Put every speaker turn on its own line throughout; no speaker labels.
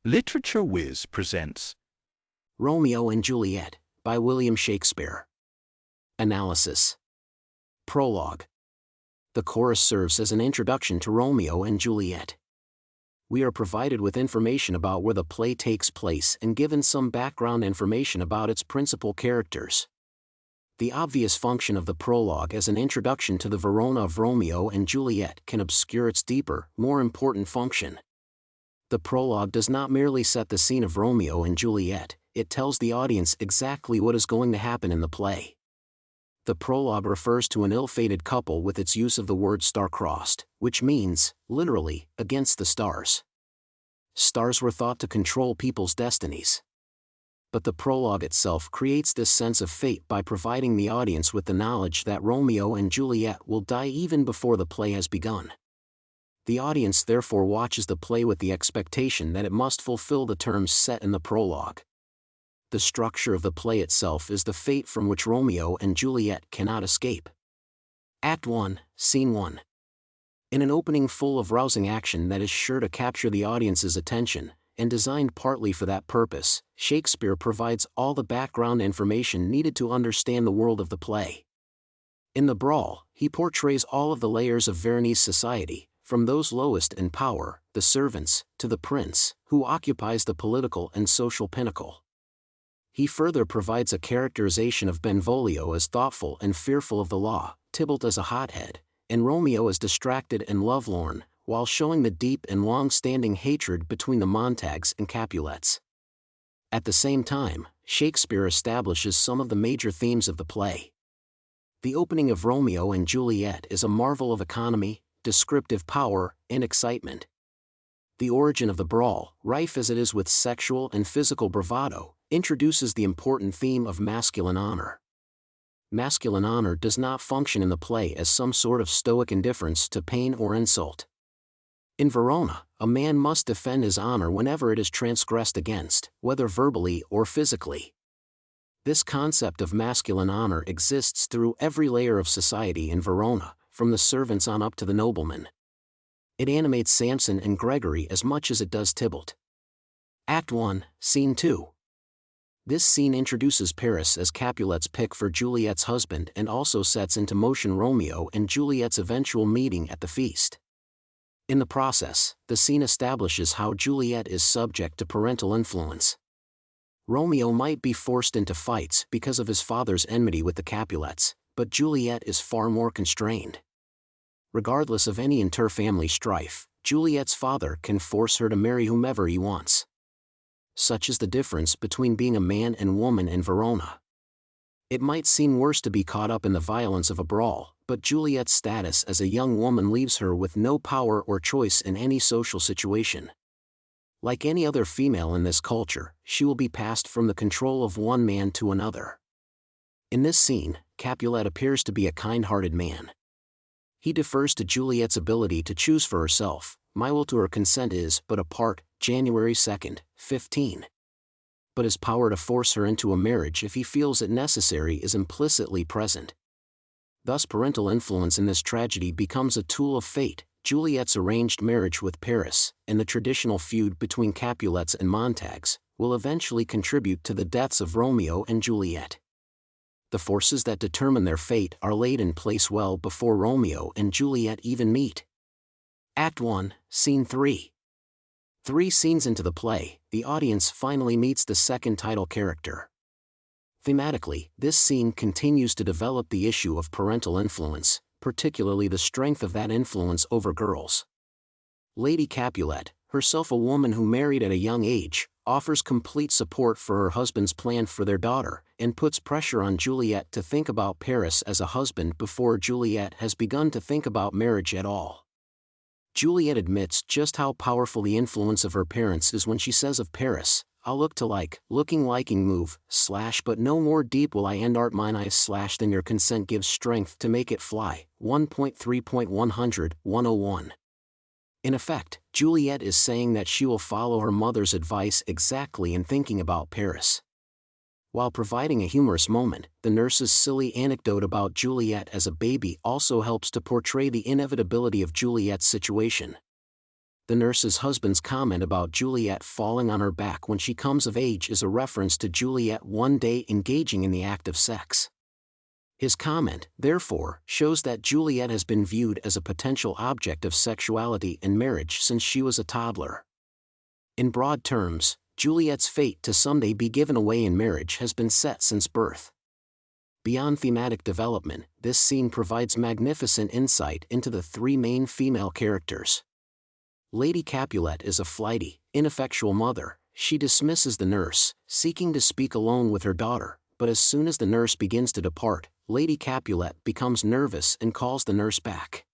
Literature Whiz presents
Romeo and Juliet, by William Shakespeare. Analysis. Prologue. The chorus serves as an introduction to Romeo and Juliet. We are provided with information about where the play takes place and given some background information about its principal characters. The obvious function of the prologue as an introduction to the Verona of Romeo and Juliet can obscure its deeper, more important function. The prologue does not merely set the scene of Romeo and Juliet, it tells the audience exactly what is going to happen in the play. The prologue refers to an ill-fated couple with its use of the word star-crossed, which means, literally, against the stars. Stars were thought to control people's destinies. But the prologue itself creates this sense of fate by providing the audience with the knowledge that Romeo and Juliet will die even before the play has begun. The audience therefore watches the play with the expectation that it must fulfill the terms set in the prologue. The structure of the play itself is the fate from which Romeo and Juliet cannot escape. Act 1, Scene 1. In an opening full of rousing action that is sure to capture the audience's attention, and designed partly for that purpose, Shakespeare provides all the background information needed to understand the world of the play. In the brawl, he portrays all of the layers of Veronese society, from those lowest in power, the servants, to the prince, who occupies the political and social pinnacle. He further provides a characterization of Benvolio as thoughtful and fearful of the law, Tybalt as a hothead, and Romeo as distracted and lovelorn, while showing the deep and long-standing hatred between the Montagues and Capulets. At the same time, Shakespeare establishes some of the major themes of the play. The opening of Romeo and Juliet is a marvel of economy, descriptive power, and excitement. The origin of the brawl, rife as it is with sexual and physical bravado, introduces the important theme of masculine honor. Masculine honor does not function in the play as some sort of stoic indifference to pain or insult. In Verona, a man must defend his honor whenever it is transgressed against, whether verbally or physically. This concept of masculine honor exists through every layer of society in Verona, from the servants on up to the noblemen. It animates Samson and Gregory as much as it does Tybalt. Act 1, Scene 2. This scene introduces Paris as Capulet's pick for Juliet's husband and also sets into motion Romeo and Juliet's eventual meeting at the feast. In the process, the scene establishes how Juliet is subject to parental influence. Romeo might be forced into fights because of his father's enmity with the Capulets, but Juliet is far more constrained. Regardless of any inter-family strife, Juliet's father can force her to marry whomever he wants. Such is the difference between being a man and woman in Verona. It might seem worse to be caught up in the violence of a brawl, but Juliet's status as a young woman leaves her with no power or choice in any social situation. Like any other female in this culture, she will be passed from the control of one man to another. In this scene, Capulet appears to be a kind-hearted man. He defers to Juliet's ability to choose for herself. My will to her consent is but a part, January 2nd, 15. But his power to force her into a marriage if he feels it necessary is implicitly present. Thus parental influence in this tragedy becomes a tool of fate. Juliet's arranged marriage with Paris, and the traditional feud between Capulets and Montagues, will eventually contribute to the deaths of Romeo and Juliet. The forces that determine their fate are laid in place well before Romeo and Juliet even meet. Act 1, Scene 3. 3 scenes into the play, the audience finally meets the second title character. Thematically, this scene continues to develop the issue of parental influence, particularly the strength of that influence over girls. Lady Capulet, herself a woman who married at a young age, offers complete support for her husband's plan for their daughter, and puts pressure on Juliet to think about Paris as a husband before Juliet has begun to think about marriage at all. Juliet admits just how powerful the influence of her parents is when she says of Paris, "I'll look to like, looking liking move, / but no more deep will I end art mine eyes / than your consent gives strength to make it fly." 1.3.100, 101. In effect, Juliet is saying that she will follow her mother's advice exactly in thinking about Paris. While providing a humorous moment, the nurse's silly anecdote about Juliet as a baby also helps to portray the inevitability of Juliet's situation. The nurse's husband's comment about Juliet falling on her back when she comes of age is a reference to Juliet one day engaging in the act of sex. His comment, therefore, shows that Juliet has been viewed as a potential object of sexuality in marriage since she was a toddler. In broad terms, Juliet's fate to someday be given away in marriage has been set since birth. Beyond thematic development, this scene provides magnificent insight into the three main female characters. Lady Capulet is a flighty, ineffectual mother. She dismisses the nurse, seeking to speak alone with her daughter, but as soon as the nurse begins to depart, Lady Capulet becomes nervous and calls the nurse back.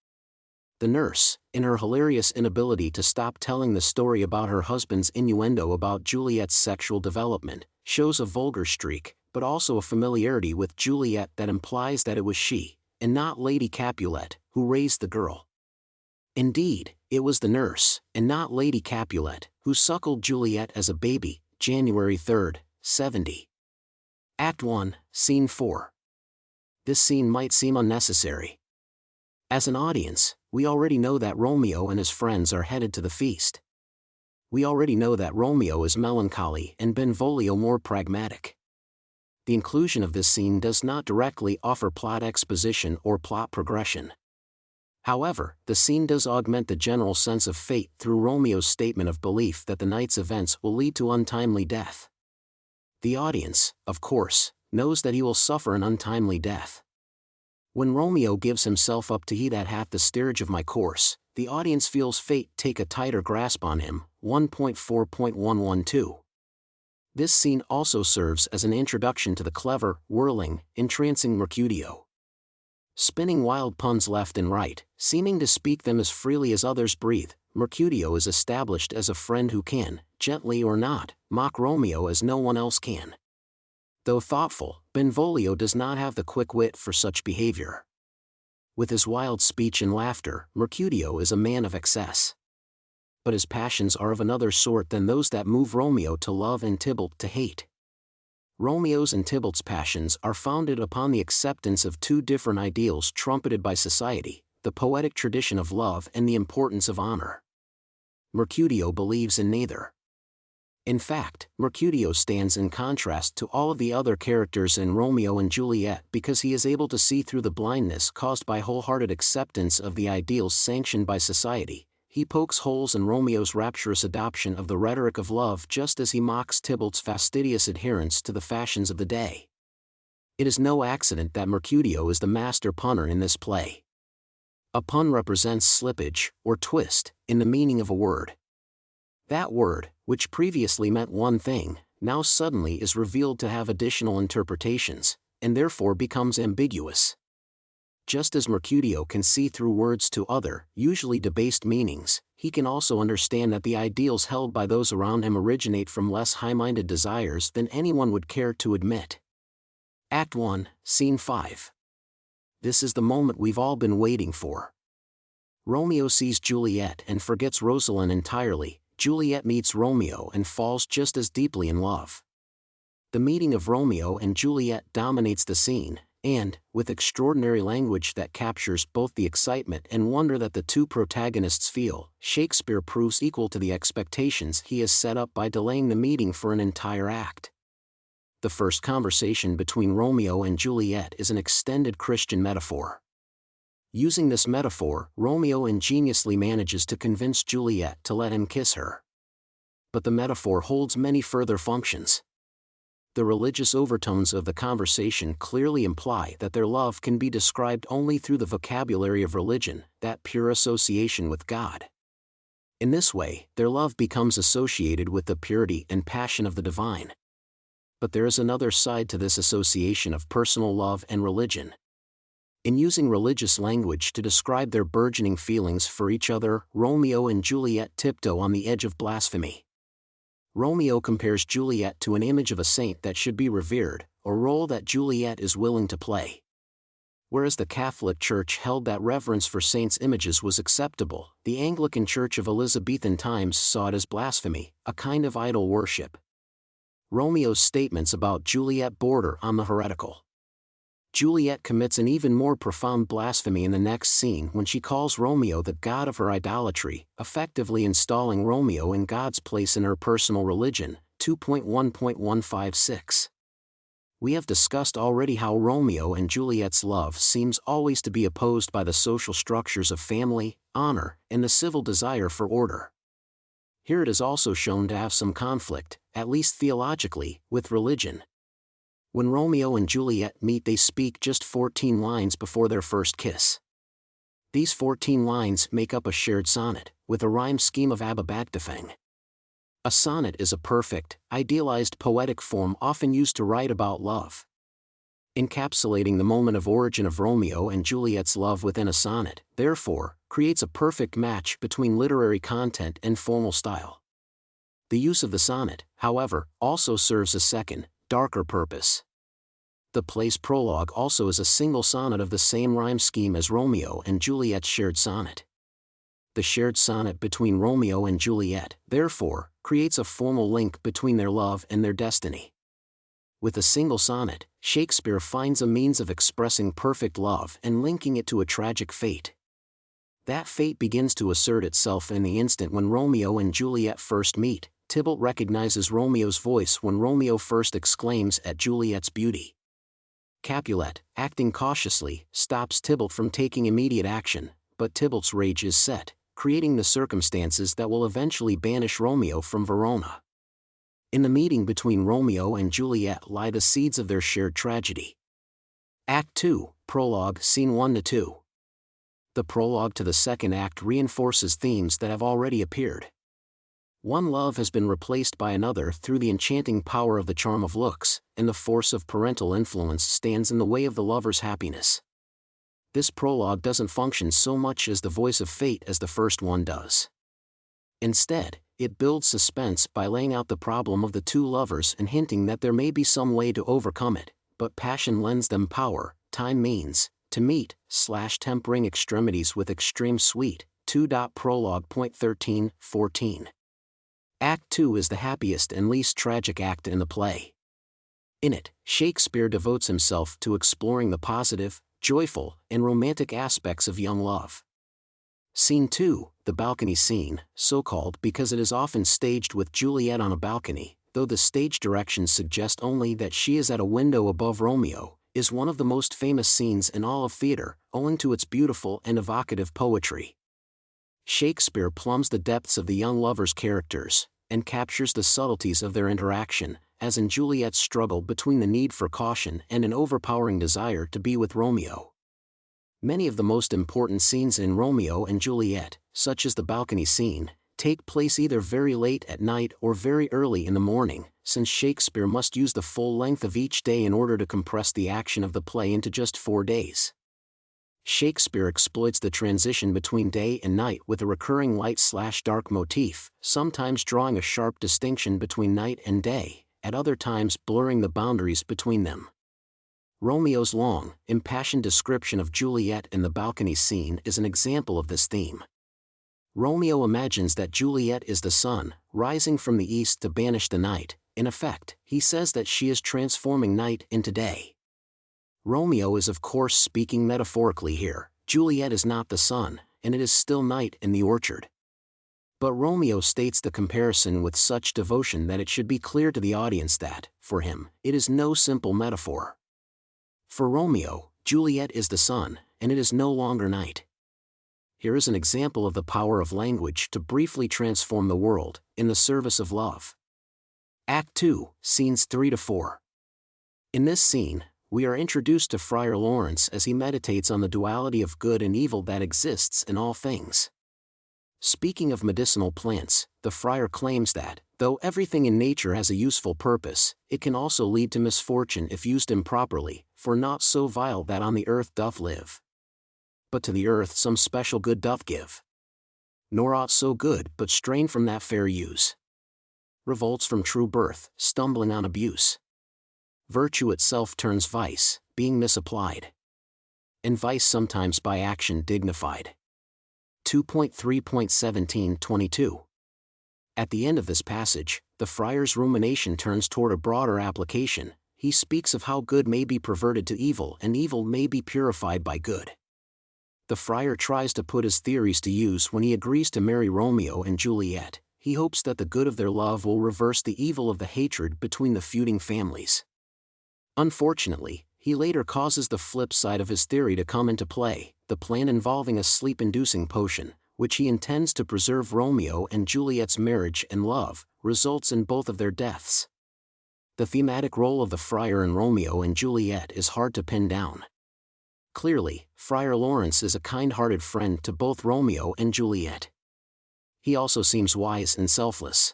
The nurse, in her hilarious inability to stop telling the story about her husband's innuendo about Juliet's sexual development, shows a vulgar streak, but also a familiarity with Juliet that implies that it was she, and not Lady Capulet, who raised the girl. Indeed, it was the nurse, and not Lady Capulet, who suckled Juliet as a baby, January 3, 70. Act 1, Scene 4. This scene might seem unnecessary. As an audience, we already know that Romeo and his friends are headed to the feast. We already know that Romeo is melancholy and Benvolio more pragmatic. The inclusion of this scene does not directly offer plot exposition or plot progression. However, the scene does augment the general sense of fate through Romeo's statement of belief that the night's events will lead to untimely death. The audience, of course, knows that he will suffer an untimely death. When Romeo gives himself up to "He that hath the steerage of my course," the audience feels fate take a tighter grasp on him. 1.4.112. This scene also serves as an introduction to the clever, whirling, entrancing Mercutio. Spinning wild puns left and right, seeming to speak them as freely as others breathe, Mercutio is established as a friend who can, gently or not, mock Romeo as no one else can. Though thoughtful, Benvolio does not have the quick wit for such behavior. With his wild speech and laughter, Mercutio is a man of excess. But his passions are of another sort than those that move Romeo to love and Tybalt to hate. Romeo's and Tybalt's passions are founded upon the acceptance of two different ideals trumpeted by society, the poetic tradition of love and the importance of honor. Mercutio believes in neither. In fact, Mercutio stands in contrast to all of the other characters in Romeo and Juliet because he is able to see through the blindness caused by wholehearted acceptance of the ideals sanctioned by society. He pokes holes in Romeo's rapturous adoption of the rhetoric of love just as he mocks Tybalt's fastidious adherence to the fashions of the day. It is no accident that Mercutio is the master punner in this play. A pun represents slippage, or twist, in the meaning of a word. That word, which previously meant one thing, now suddenly is revealed to have additional interpretations, and therefore becomes ambiguous. Just as Mercutio can see through words to other, usually debased meanings, he can also understand that the ideals held by those around him originate from less high-minded desires than anyone would care to admit. Act 1, Scene 5. This is the moment we've all been waiting for. Romeo sees Juliet and forgets Rosalind entirely. Juliet meets Romeo and falls just as deeply in love. The meeting of Romeo and Juliet dominates the scene, and, with extraordinary language that captures both the excitement and wonder that the two protagonists feel, Shakespeare proves equal to the expectations he has set up by delaying the meeting for an entire act. The first conversation between Romeo and Juliet is an extended Christian metaphor. Using this metaphor, Romeo ingeniously manages to convince Juliet to let him kiss her. But the metaphor holds many further functions. The religious overtones of the conversation clearly imply that their love can be described only through the vocabulary of religion, that pure association with God. In this way, their love becomes associated with the purity and passion of the divine. But there is another side to this association of personal love and religion. In using religious language to describe their burgeoning feelings for each other, Romeo and Juliet tiptoe on the edge of blasphemy. Romeo compares Juliet to an image of a saint that should be revered, a role that Juliet is willing to play. Whereas the Catholic Church held that reverence for saints' images was acceptable, the Anglican Church of Elizabethan times saw it as blasphemy, a kind of idol worship. Romeo's statements about Juliet border on the heretical. Juliet commits an even more profound blasphemy in the next scene when she calls Romeo the god of her idolatry, effectively installing Romeo in God's place in her personal religion. 2.1.156. We have discussed already how Romeo and Juliet's love seems always to be opposed by the social structures of family, honor, and the civil desire for order. Here it is also shown to have some conflict, at least theologically, with religion. When Romeo and Juliet meet, they speak just 14 lines before their first kiss. These 14 lines make up a shared sonnet, with a rhyme scheme of ababakdafeng. A sonnet is a perfect, idealized poetic form often used to write about love. Encapsulating the moment of origin of Romeo and Juliet's love within a sonnet, therefore, creates a perfect match between literary content and formal style. The use of the sonnet, however, also serves a second, darker purpose. The play's prologue also is a single sonnet of the same rhyme scheme as Romeo and Juliet's shared sonnet. The shared sonnet between Romeo and Juliet, therefore, creates a formal link between their love and their destiny. With a single sonnet, Shakespeare finds a means of expressing perfect love and linking it to a tragic fate. That fate begins to assert itself in the instant when Romeo and Juliet first meet. Tybalt recognizes Romeo's voice when Romeo first exclaims at Juliet's beauty. Capulet, acting cautiously, stops Tybalt from taking immediate action, but Tybalt's rage is set, creating the circumstances that will eventually banish Romeo from Verona. In the meeting between Romeo and Juliet lie the seeds of their shared tragedy. Act 2, Prologue, Scene 1-2. The prologue to the second act reinforces themes that have already appeared. One love has been replaced by another through the enchanting power of the charm of looks, and the force of parental influence stands in the way of the lover's happiness. This prologue doesn't function so much as the voice of fate as the first one does. Instead, it builds suspense by laying out the problem of the two lovers and hinting that there may be some way to overcome it, but passion lends them power. Time means to meet, tempering extremities with extreme sweet. 2. Prologue. 13-14. Act 2 is the happiest and least tragic act in the play. In it, Shakespeare devotes himself to exploring the positive, joyful, and romantic aspects of young love. Scene 2, the balcony scene, so called because it is often staged with Juliet on a balcony, though the stage directions suggest only that she is at a window above Romeo, is one of the most famous scenes in all of theater, owing to its beautiful and evocative poetry. Shakespeare plumbs the depths of the young lovers' characters, and captures the subtleties of their interaction, as in Juliet's struggle between the need for caution and an overpowering desire to be with Romeo. Many of the most important scenes in Romeo and Juliet, such as the balcony scene, take place either very late at night or very early in the morning, since Shakespeare must use the full length of each day in order to compress the action of the play into just 4 days. Shakespeare exploits the transition between day and night with a recurring light/dark motif, sometimes drawing a sharp distinction between night and day, at other times blurring the boundaries between them. Romeo's long, impassioned description of Juliet in the balcony scene is an example of this theme. Romeo imagines that Juliet is the sun, rising from the east to banish the night. In effect, he says that she is transforming night into day. Romeo is of course speaking metaphorically here. Juliet is not the sun, and it is still night in the orchard. But Romeo states the comparison with such devotion that it should be clear to the audience that, for him, it is no simple metaphor. For Romeo, Juliet is the sun, and it is no longer night. Here is an example of the power of language to briefly transform the world, in the service of love. Act 2, Scenes 3-4. In this scene, we are introduced to Friar Lawrence as he meditates on the duality of good and evil that exists in all things. Speaking of medicinal plants, the friar claims that, though everything in nature has a useful purpose, it can also lead to misfortune if used improperly, for naught so vile that on the earth doth live. But to the earth some special good doth give. Nor aught so good but strain from that fair use. Revolts from true birth, stumbling on abuse. Virtue itself turns vice, being misapplied. And vice sometimes by action dignified. 2.3.17-22. At the end of this passage, the friar's rumination turns toward a broader application. he speaks of how good may be perverted to evil and evil may be purified by good. The friar tries to put his theories to use when he agrees to marry Romeo and Juliet. He hopes that the good of their love will reverse the evil of the hatred between the feuding families. Unfortunately, he later causes the flip side of his theory to come into play, the plan involving a sleep-inducing potion, which he intends to preserve Romeo and Juliet's marriage and love, results in both of their deaths. The thematic role of the friar in Romeo and Juliet is hard to pin down. Clearly, Friar Lawrence is a kind-hearted friend to both Romeo and Juliet. He also seems wise and selfless.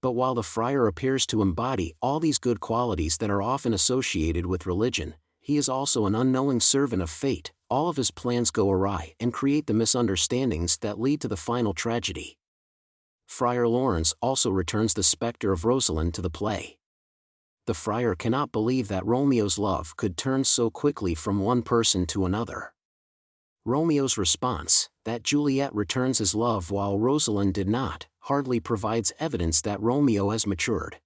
But while the friar appears to embody all these good qualities that are often associated with religion, he is also an unknowing servant of fate. All of his plans go awry and create the misunderstandings that lead to the final tragedy. Friar Lawrence also returns the specter of Rosalind to the play. The friar cannot believe that Romeo's love could turn so quickly from one person to another. Romeo's response, that Juliet returns his love while Rosalind did not, hardly provides evidence that Romeo has matured.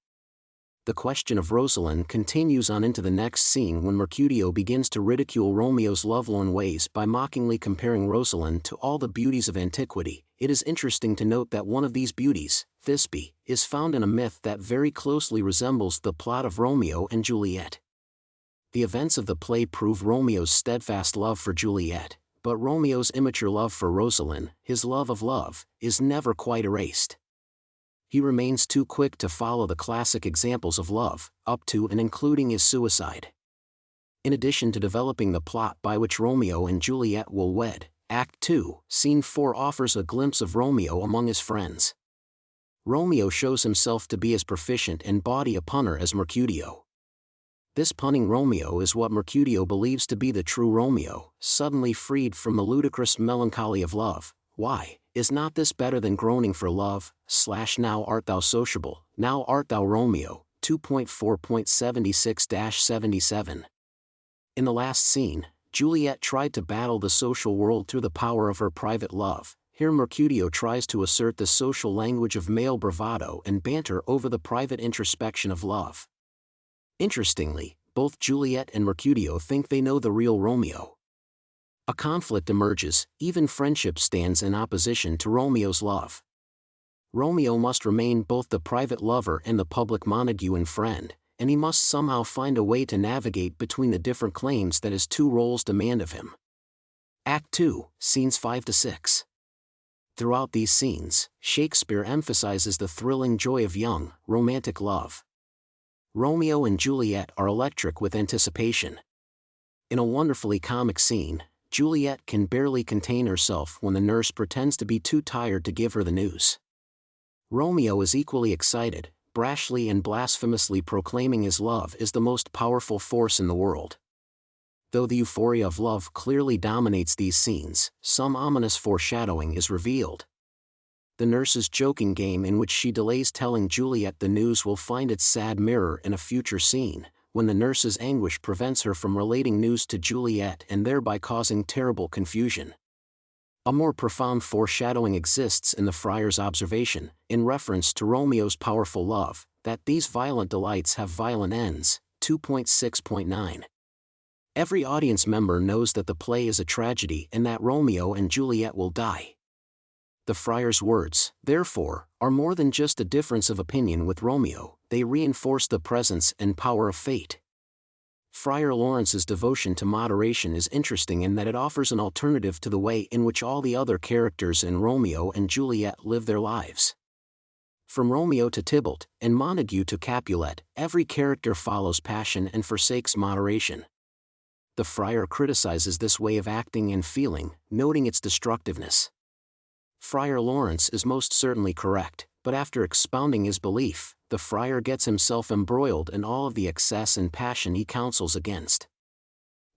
The question of Rosalind continues on into the next scene when Mercutio begins to ridicule Romeo's lovelorn ways by mockingly comparing Rosalind to all the beauties of antiquity. It is interesting to note that one of these beauties, Thisbe, is found in a myth that very closely resembles the plot of Romeo and Juliet. The events of the play prove Romeo's steadfast love for Juliet, but Romeo's immature love for Rosalind, his love of love, is never quite erased. He remains too quick to follow the classic examples of love, up to and including his suicide. In addition to developing the plot by which Romeo and Juliet will wed, Act 2, Scene 4 offers a glimpse of Romeo among his friends. Romeo shows himself to be as proficient and bawdy a punner as Mercutio. This punning Romeo is what Mercutio believes to be the true Romeo, suddenly freed from the ludicrous melancholy of love. Why, is not this better than groaning for love? Now art thou sociable, now art thou Romeo, 2.4.76-77. In the last scene, Juliet tried to battle the social world through the power of her private love. Here Mercutio tries to assert the social language of male bravado and banter over the private introspection of love. Interestingly, both Juliet and Mercutio think they know the real Romeo. A conflict emerges, even friendship stands in opposition to Romeo's love. Romeo must remain both the private lover and the public Montague and friend, and he must somehow find a way to navigate between the different claims that his two roles demand of him. Act 2, Scenes 5-6. Throughout these scenes, Shakespeare emphasizes the thrilling joy of young, romantic love. Romeo and Juliet are electric with anticipation. In a wonderfully comic scene, Juliet can barely contain herself when the nurse pretends to be too tired to give her the news. Romeo is equally excited, brashly and blasphemously proclaiming his love is the most powerful force in the world. Though the euphoria of love clearly dominates these scenes, some ominous foreshadowing is revealed. The nurse's joking game in which she delays telling Juliet the news will find its sad mirror in a future scene, when the nurse's anguish prevents her from relating news to Juliet and thereby causing terrible confusion. A more profound foreshadowing exists in the friar's observation, in reference to Romeo's powerful love, that these violent delights have violent ends. 2.6.9. Every audience member knows that the play is a tragedy and that Romeo and Juliet will die. The friar's words, therefore, are more than just a difference of opinion with Romeo, they reinforce the presence and power of fate. Friar Lawrence's devotion to moderation is interesting in that it offers an alternative to the way in which all the other characters in Romeo and Juliet live their lives. From Romeo to Tybalt, and Montague to Capulet, every character follows passion and forsakes moderation. The friar criticizes this way of acting and feeling, noting its destructiveness. Friar Lawrence is most certainly correct, but after expounding his belief, the friar gets himself embroiled in all of the excess and passion he counsels against.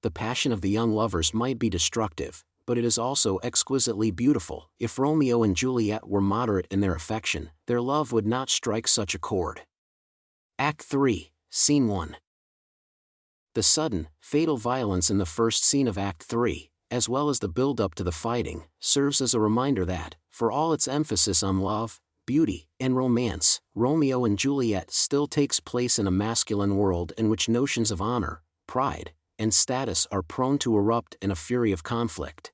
The passion of the young lovers might be destructive, but it is also exquisitely beautiful. If Romeo and Juliet were moderate in their affection, their love would not strike such a chord. Act 3, Scene 1. The sudden, fatal violence in the first scene of Act 3, as well as the build-up to the fighting, serves as a reminder that, for all its emphasis on love, beauty, and romance, Romeo and Juliet still takes place in a masculine world in which notions of honor, pride, and status are prone to erupt in a fury of conflict.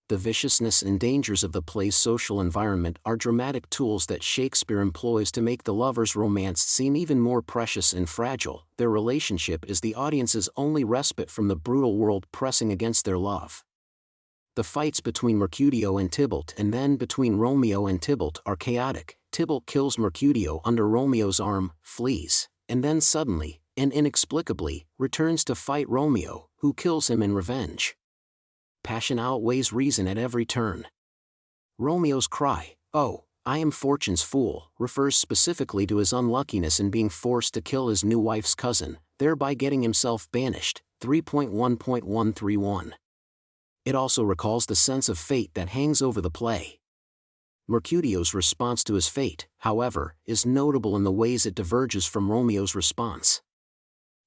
The viciousness and dangers of the play's social environment are dramatic tools that Shakespeare employs to make the lovers' romance seem even more precious and fragile. Their relationship is the audience's only respite from the brutal world pressing against their love. The fights between Mercutio and Tybalt and then between Romeo and Tybalt are chaotic. Tybalt kills Mercutio under Romeo's arm, flees, and then suddenly, and inexplicably, returns to fight Romeo, who kills him in revenge. Passion outweighs reason at every turn. Romeo's cry, "Oh, I am fortune's fool," refers specifically to his unluckiness in being forced to kill his new wife's cousin, thereby getting himself banished. 3.1.131. It also recalls the sense of fate that hangs over the play. Mercutio's response to his fate, however, is notable in the ways it diverges from Romeo's response.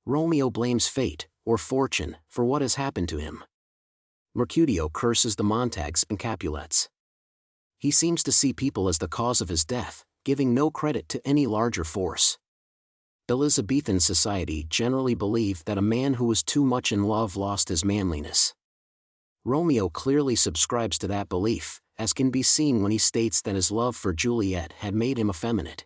Romeo blames fate, or fortune, for what has happened to him. Mercutio curses the Montagues and Capulets. He seems to see people as the cause of his death, giving no credit to any larger force. Elizabethan society generally believed that a man who was too much in love lost his manliness. Romeo clearly subscribes to that belief, as can be seen when he states that his love for Juliet had made him effeminate.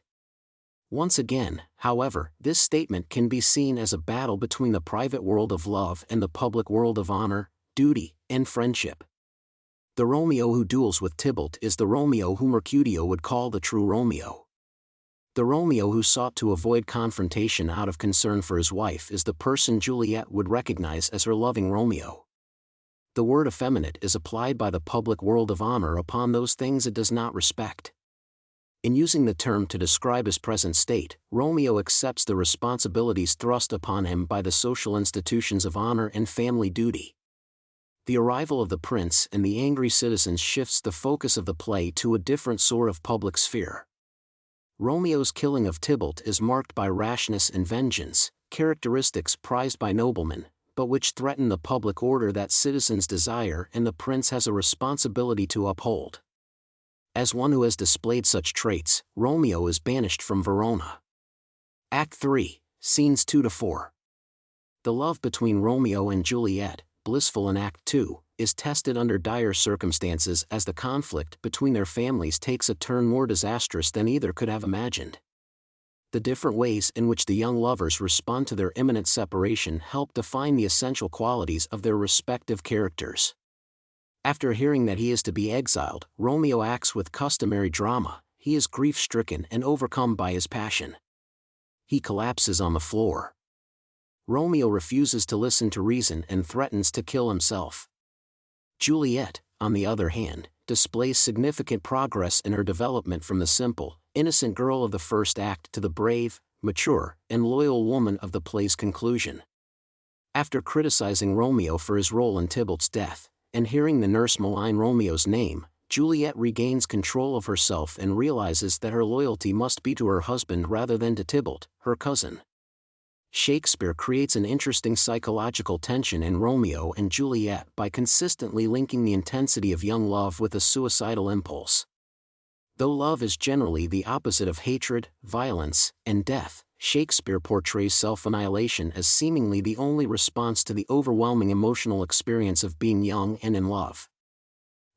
Once again, however, this statement can be seen as a battle between the private world of love and the public world of honor, duty, and friendship. The Romeo who duels with Tybalt is the Romeo who Mercutio would call the true Romeo. The Romeo who sought to avoid confrontation out of concern for his wife is the person Juliet would recognize as her loving Romeo. The word effeminate is applied by the public world of honor upon those things it does not respect. In using the term to describe his present state, Romeo accepts the responsibilities thrust upon him by the social institutions of honor and family duty. The arrival of the prince and the angry citizens shifts the focus of the play to a different sort of public sphere. Romeo's killing of Tybalt is marked by rashness and vengeance, characteristics prized by noblemen, but which threaten the public order that citizens desire and the prince has a responsibility to uphold. As one who has displayed such traits, Romeo is banished from Verona. Act 3, Scenes 2-4. The love between Romeo and Juliet, blissful in Act 2, is tested under dire circumstances as the conflict between their families takes a turn more disastrous than either could have imagined. The different ways in which the young lovers respond to their imminent separation help define the essential qualities of their respective characters. After hearing that he is to be exiled, Romeo acts with customary drama. He is grief-stricken and overcome by his passion. He collapses on the floor. Romeo refuses to listen to reason and threatens to kill himself. Juliet, on the other hand, displays significant progress in her development from the simple, innocent girl of the first act to the brave, mature, and loyal woman of the play's conclusion. After criticizing Romeo for his role in Tybalt's death, and hearing the nurse malign Romeo's name, Juliet regains control of herself and realizes that her loyalty must be to her husband rather than to Tybalt, her cousin. Shakespeare creates an interesting psychological tension in Romeo and Juliet by consistently linking the intensity of young love with a suicidal impulse. Though love is generally the opposite of hatred, violence, and death, Shakespeare portrays self-annihilation as seemingly the only response to the overwhelming emotional experience of being young and in love.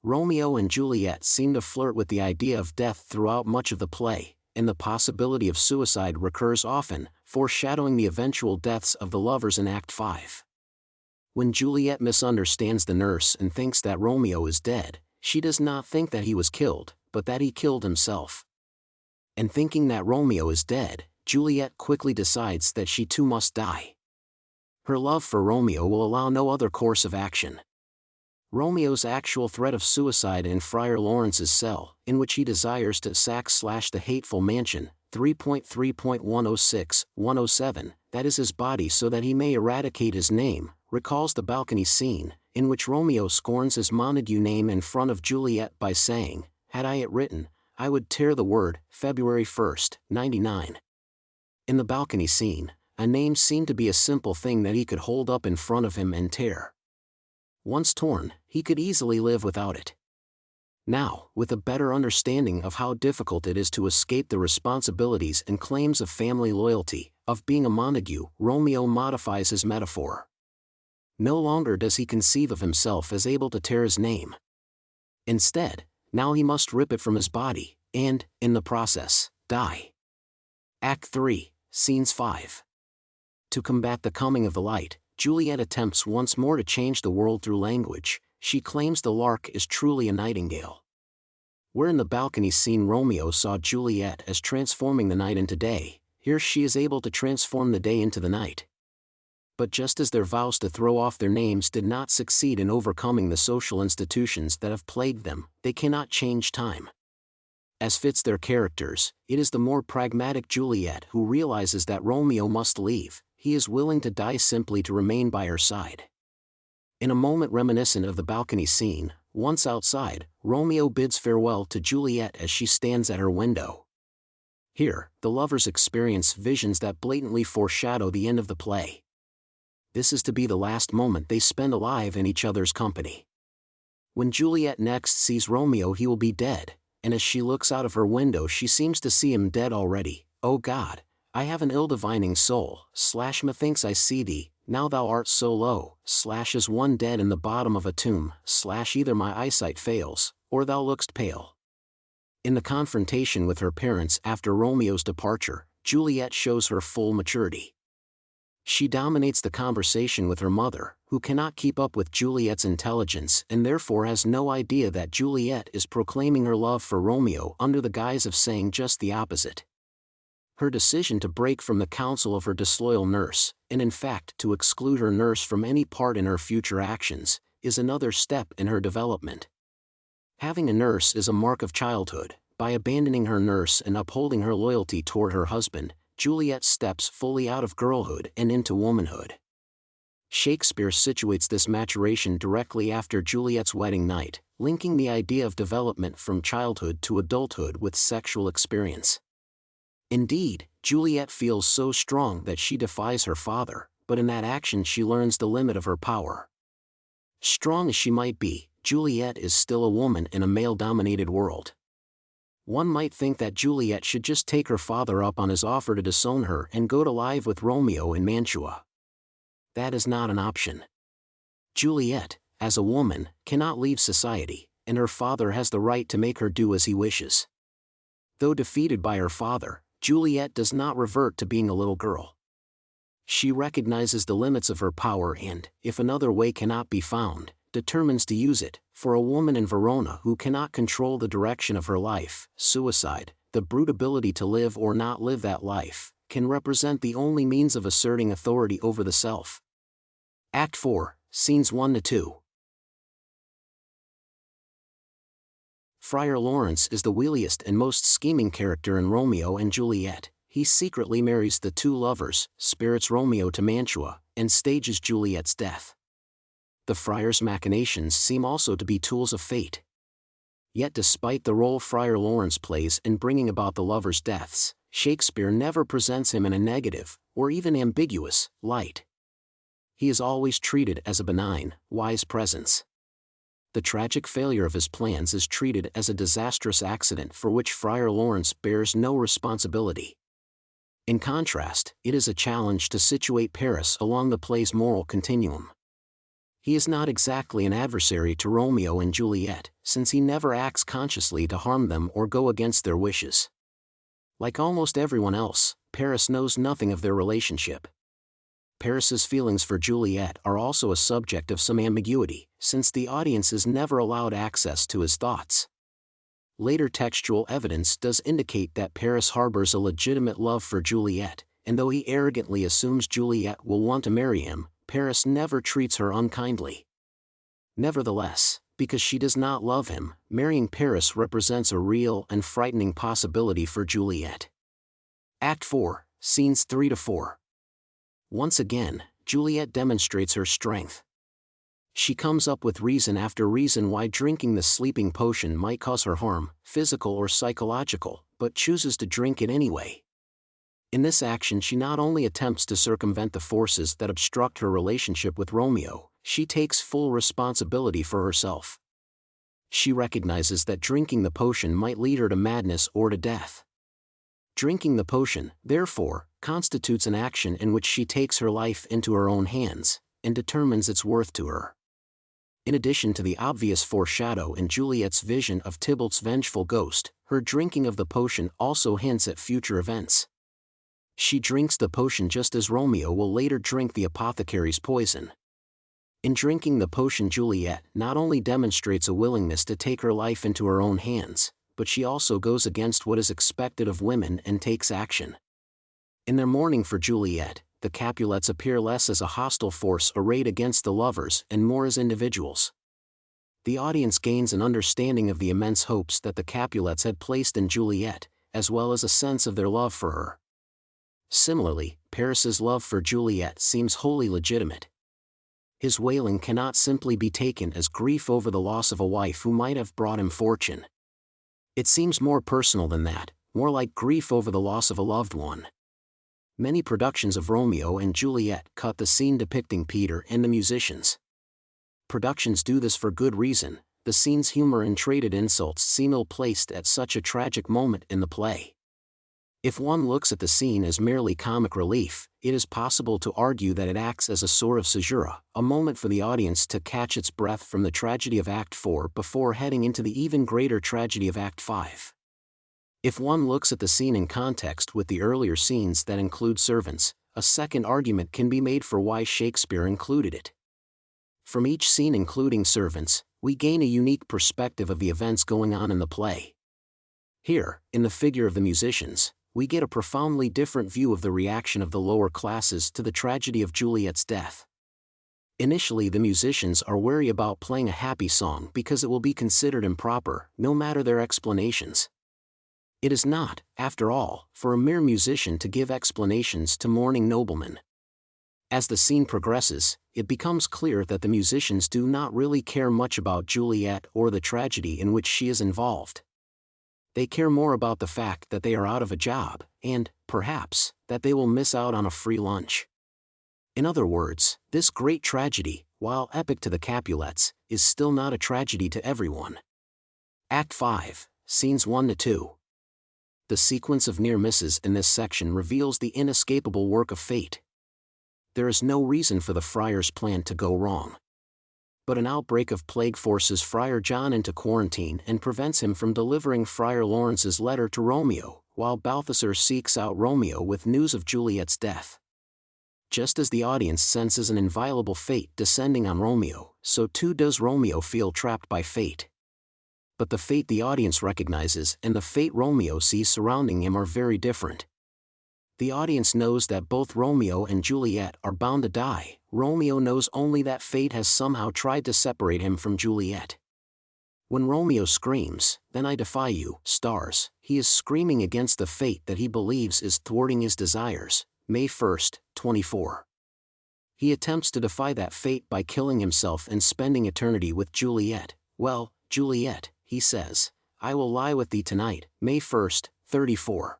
Romeo and Juliet seem to flirt with the idea of death throughout much of the play, and the possibility of suicide recurs often, foreshadowing the eventual deaths of the lovers in Act 5. When Juliet misunderstands the nurse and thinks that Romeo is dead, she does not think that he was killed, but that he killed himself. And thinking that Romeo is dead, Juliet quickly decides that she too must die. Her love for Romeo will allow no other course of action. Romeo's actual threat of suicide in Friar Lawrence's cell, in which he desires to sack the hateful mansion, 3.3.106-107, that is his body so that he may eradicate his name, recalls the balcony scene, in which Romeo scorns his Montague name in front of Juliet by saying, "Had I it written, I would tear the word, February 1st, 99. In the balcony scene, a name seemed to be a simple thing that he could hold up in front of him and tear. Once torn, he could easily live without it. Now, with a better understanding of how difficult it is to escape the responsibilities and claims of family loyalty, of being a Montague, Romeo modifies his metaphor. No longer does he conceive of himself as able to tear his name. Instead, now he must rip it from his body, and, in the process, die. Act 3, Scenes 5. To combat the coming of the light, Juliet attempts once more to change the world through language. She claims the lark is truly a nightingale. Where in the balcony scene Romeo saw Juliet as transforming the night into day, here she is able to transform the day into the night. But just as their vows to throw off their names did not succeed in overcoming the social institutions that have plagued them, they cannot change time. As fits their characters, it is the more pragmatic Juliet who realizes that Romeo must leave. He is willing to die simply to remain by her side. In a moment reminiscent of the balcony scene, once outside, Romeo bids farewell to Juliet as she stands at her window. Here, the lovers experience visions that blatantly foreshadow the end of the play. This is to be the last moment they spend alive in each other's company. When Juliet next sees Romeo, he will be dead, and as she looks out of her window she seems to see him dead already. "Oh God, I have an ill-divining soul, methinks I see thee, now thou art so low, as one dead in the bottom of a tomb, either my eyesight fails, or thou look'st pale." In the confrontation with her parents after Romeo's departure, Juliet shows her full maturity. She dominates the conversation with her mother, who cannot keep up with Juliet's intelligence and therefore has no idea that Juliet is proclaiming her love for Romeo under the guise of saying just the opposite. Her decision to break from the counsel of her disloyal nurse, and in fact to exclude her nurse from any part in her future actions, is another step in her development. Having a nurse is a mark of childhood. By abandoning her nurse and upholding her loyalty toward her husband, Juliet steps fully out of girlhood and into womanhood. Shakespeare situates this maturation directly after Juliet's wedding night, linking the idea of development from childhood to adulthood with sexual experience. Indeed, Juliet feels so strong that she defies her father, but in that action she learns the limit of her power. Strong as she might be, Juliet is still a woman in a male-dominated world. One might think that Juliet should just take her father up on his offer to disown her and go to live with Romeo in Mantua. That is not an option. Juliet, as a woman, cannot leave society, and her father has the right to make her do as he wishes. Though defeated by her father, Juliet does not revert to being a little girl. She recognizes the limits of her power and, if another way cannot be found, determines to use it. For a woman in Verona who cannot control the direction of her life, suicide, the brute ability to live or not live that life, can represent the only means of asserting authority over the self. Act 4, Scenes 1-2. Friar Lawrence is the wiliest and most scheming character in Romeo and Juliet. He secretly marries the two lovers, spirits Romeo to Mantua, and stages Juliet's death. The friar's machinations seem also to be tools of fate. Yet despite the role Friar Lawrence plays in bringing about the lovers' deaths, Shakespeare never presents him in a negative, or even ambiguous, light. He is always treated as a benign, wise presence. The tragic failure of his plans is treated as a disastrous accident for which Friar Lawrence bears no responsibility. In contrast, it is a challenge to situate Paris along the play's moral continuum. He is not exactly an adversary to Romeo and Juliet, since he never acts consciously to harm them or go against their wishes. Like almost everyone else, Paris knows nothing of their relationship. Paris's feelings for Juliet are also a subject of some ambiguity, since the audience is never allowed access to his thoughts. Later textual evidence does indicate that Paris harbors a legitimate love for Juliet, and though he arrogantly assumes Juliet will want to marry him, Paris never treats her unkindly. Nevertheless, because she does not love him, marrying Paris represents a real and frightening possibility for Juliet. Act 4, Scenes 3-4. Once again, Juliet demonstrates her strength. She comes up with reason after reason why drinking the sleeping potion might cause her harm, physical or psychological, but chooses to drink it anyway. In this action she not only attempts to circumvent the forces that obstruct her relationship with Romeo, she takes full responsibility for herself. She recognizes that drinking the potion might lead her to madness or to death. Drinking the potion, therefore, constitutes an action in which she takes her life into her own hands, and determines its worth to her. In addition to the obvious foreshadow in Juliet's vision of Tybalt's vengeful ghost, her drinking of the potion also hints at future events. She drinks the potion just as Romeo will later drink the apothecary's poison. In drinking the potion, Juliet not only demonstrates a willingness to take her life into her own hands, but she also goes against what is expected of women and takes action. In their mourning for Juliet, the Capulets appear less as a hostile force arrayed against the lovers and more as individuals. The audience gains an understanding of the immense hopes that the Capulets had placed in Juliet, as well as a sense of their love for her. Similarly, Paris's love for Juliet seems wholly legitimate. His wailing cannot simply be taken as grief over the loss of a wife who might have brought him fortune. It seems more personal than that, more like grief over the loss of a loved one. Many productions of Romeo and Juliet cut the scene depicting Peter and the musicians. Productions do this for good reason. The scene's humor and traded insults seem ill-placed at such a tragic moment in the play. If one looks at the scene as merely comic relief, it is possible to argue that it acts as a sort of caesura, a moment for the audience to catch its breath from the tragedy of Act 4 before heading into the even greater tragedy of Act 5. If one looks at the scene in context with the earlier scenes that include servants, a second argument can be made for why Shakespeare included it. From each scene including servants, we gain a unique perspective of the events going on in the play. Here, in the figure of the musicians, we get a profoundly different view of the reaction of the lower classes to the tragedy of Juliet's death. Initially, the musicians are wary about playing a happy song because it will be considered improper, no matter their explanations. It is not, after all, for a mere musician to give explanations to mourning noblemen. As the scene progresses, it becomes clear that the musicians do not really care much about Juliet or the tragedy in which she is involved. They care more about the fact that they are out of a job, and, perhaps, that they will miss out on a free lunch. In other words, this great tragedy, while epic to the Capulets, is still not a tragedy to everyone. Act 5, Scenes 1-2. The sequence of near misses in this section reveals the inescapable work of fate. There is no reason for the friar's plan to go wrong. But an outbreak of plague forces Friar John into quarantine and prevents him from delivering Friar Lawrence's letter to Romeo, while Balthasar seeks out Romeo with news of Juliet's death. Just as the audience senses an inviolable fate descending on Romeo, so too does Romeo feel trapped by fate. But the fate the audience recognizes and the fate Romeo sees surrounding him are very different. The audience knows that both Romeo and Juliet are bound to die. Romeo knows only that fate has somehow tried to separate him from Juliet. When Romeo screams, "Then I defy you, stars," he is screaming against the fate that he believes is thwarting his desires. May 1, 24. He attempts to defy that fate by killing himself and spending eternity with Juliet. "Well, Juliet," he says, "I will lie with thee tonight." May 1, 34.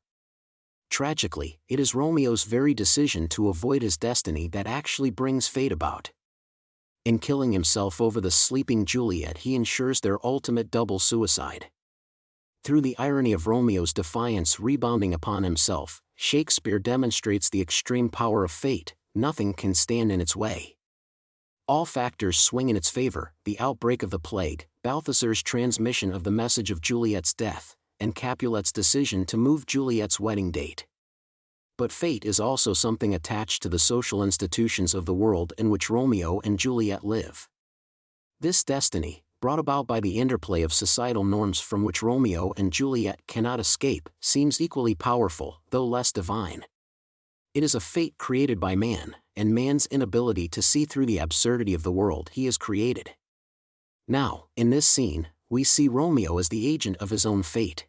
Tragically, it is Romeo's very decision to avoid his destiny that actually brings fate about. In killing himself over the sleeping Juliet, he ensures their ultimate double suicide. Through the irony of Romeo's defiance rebounding upon himself, Shakespeare demonstrates the extreme power of fate. Nothing can stand in its way. All factors swing in its favor: the outbreak of the plague, Balthasar's transmission of the message of Juliet's death, and Capulet's decision to move Juliet's wedding date. But fate is also something attached to the social institutions of the world in which Romeo and Juliet live. This destiny, brought about by the interplay of societal norms from which Romeo and Juliet cannot escape, seems equally powerful, though less divine. It is a fate created by man, and man's inability to see through the absurdity of the world he has created. Now, in this scene, we see Romeo as the agent of his own fate.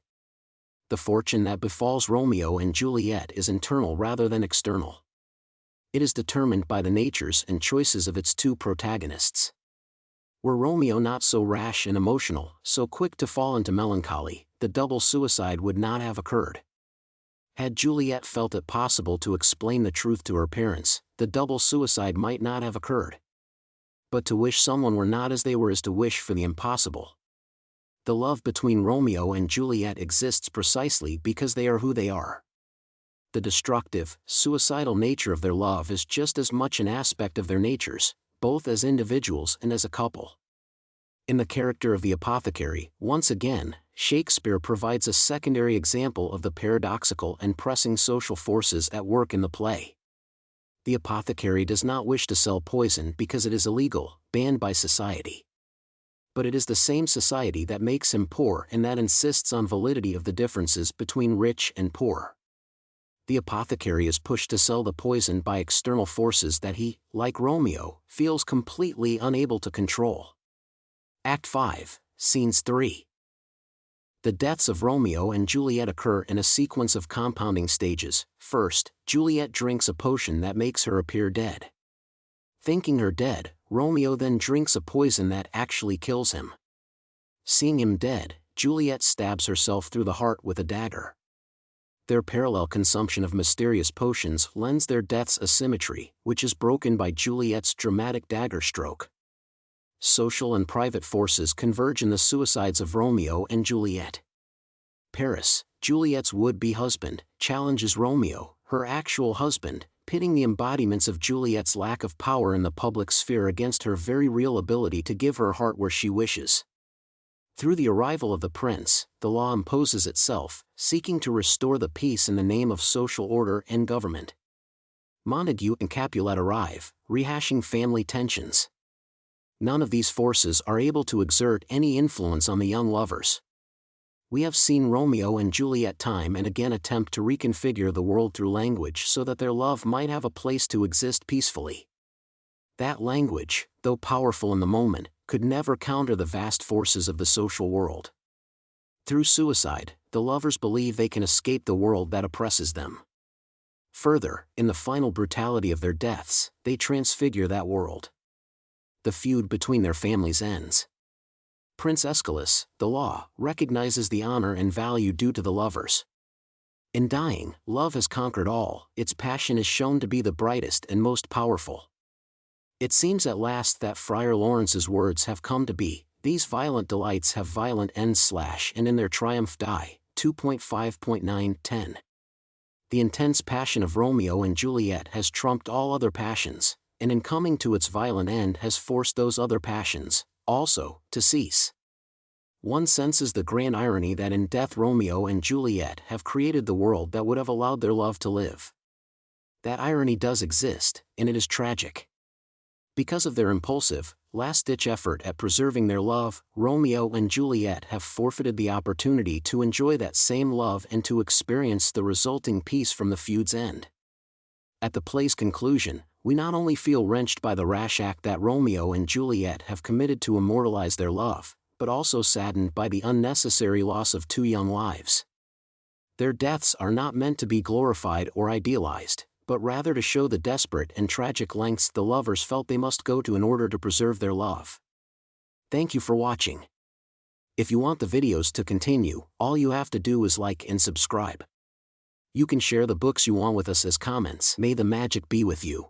The fortune that befalls Romeo and Juliet is internal rather than external. It is determined by the natures and choices of its two protagonists. Were Romeo not so rash and emotional, so quick to fall into melancholy, the double suicide would not have occurred. Had Juliet felt it possible to explain the truth to her parents, the double suicide might not have occurred. But to wish someone were not as they were is to wish for the impossible. The love between Romeo and Juliet exists precisely because they are who they are. The destructive, suicidal nature of their love is just as much an aspect of their natures, both as individuals and as a couple. In the character of the apothecary, once again, Shakespeare provides a secondary example of the paradoxical and pressing social forces at work in the play. The apothecary does not wish to sell poison because it is illegal, banned by society. But it is the same society that makes him poor and that insists on validity of the differences between rich and poor. The apothecary is pushed to sell the poison by external forces that he, like Romeo, feels completely unable to control. Act 5, Scenes 3. The deaths of Romeo and Juliet occur in a sequence of compounding stages. First, Juliet drinks a potion that makes her appear dead. Thinking her dead, Romeo then drinks a poison that actually kills him. Seeing him dead, Juliet stabs herself through the heart with a dagger. Their parallel consumption of mysterious potions lends their deaths a symmetry, which is broken by Juliet's dramatic dagger stroke. Social and private forces converge in the suicides of Romeo and Juliet. Paris, Juliet's would-be husband, challenges Romeo, her actual husband, pitting the embodiments of Juliet's lack of power in the public sphere against her very real ability to give her heart where she wishes. Through the arrival of the prince, the law imposes itself, seeking to restore the peace in the name of social order and government. Montague and Capulet arrive, rehashing family tensions. None of these forces are able to exert any influence on the young lovers. We have seen Romeo and Juliet time and again attempt to reconfigure the world through language so that their love might have a place to exist peacefully. That language, though powerful in the moment, could never counter the vast forces of the social world. Through suicide, the lovers believe they can escape the world that oppresses them. Further, in the final brutality of their deaths, they transfigure that world. The feud between their families ends. Prince Aeschylus, the law, recognizes the honor and value due to the lovers. In dying, love has conquered all, its passion is shown to be the brightest and most powerful. It seems at last that Friar Lawrence's words have come to be, "These violent delights have violent ends and in their triumph die." 2.5.9-10. The intense passion of Romeo and Juliet has trumped all other passions, and in coming to its violent end has forced those other passions, also, to cease. One senses the grand irony that in death Romeo and Juliet have created the world that would have allowed their love to live. That irony does exist, and it is tragic. Because of their impulsive, last-ditch effort at preserving their love, Romeo and Juliet have forfeited the opportunity to enjoy that same love and to experience the resulting peace from the feud's end. At the play's conclusion, we not only feel wrenched by the rash act that Romeo and Juliet have committed to immortalize their love, but also saddened by the unnecessary loss of two young lives. Their deaths are not meant to be glorified or idealized, but rather to show the desperate and tragic lengths the lovers felt they must go to in order to preserve their love. Thank you for watching. If you want the videos to continue, all you have to do is like and subscribe. You can share the books you want with us as comments. May the magic be with you.